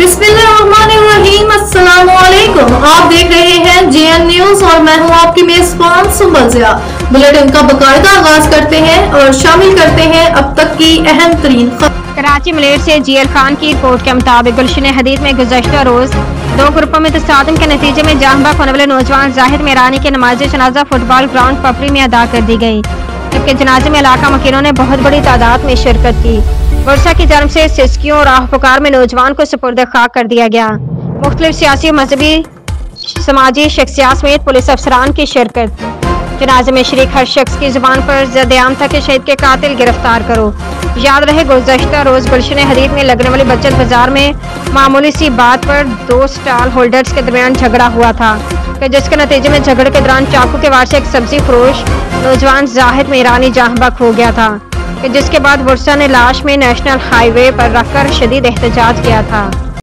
बिस्मिल्लाहिर्रहमानिर्रहीम। अस्सलामुअलैकुम। आप देख रहे हैं JN न्यूज और मैं हूं आपकी मेजबान सुंबल ज़िया। बुलेटिन का बाकायदा आगाज करते हैं और शामिल करते हैं अब तक की अहम तरीन खबर। कराची मलेर से GL खान की रिपोर्ट के मुताबिक गुलशन हदीद में गुज़श्ता रोज दो ग्रुपों में तसादम के नतीजे में जान बहक होने वाले नौजवान जाहिद मेरानी के नमाज जनाजा फुटबॉल ग्राउंड पपरी में अदा कर दी गई, जबकि जनाजे में इलाका मकीनों ने बहुत बड़ी तादाद में शिरकत की। वर्षा की जन्म से सिस्कियों और राह पुकार में नौजवान को सुपुर्द खाक कर दिया गया। मुख्तलिफ सियासी मजहबी समाजी शख्सियात समेत पुलिस अफसरान की शिरकत। जनाजे में शरीक हर शख्स की जुबान पर ज़द-ए-आम था कि शहीद के कातिल गिरफ्तार करो। याद रहे गुज़श्ता रोज गुलशन हदीद में लगने वाली बचत बाजार में मामूली सी बात पर दो स्टॉल होल्डर्स के दरमियान झगड़ा हुआ था, कि जिसके नतीजे में झगड़े के दौरान चाकू के वार से एक सब्जी फरोश नौजवान जाहिद मेरानी जहाँ बहक हो गया था, कि जिसके बाद वर्षा ने लाश में नेशनल हाईवे पर रखकर शदीद एहतजाज किया था।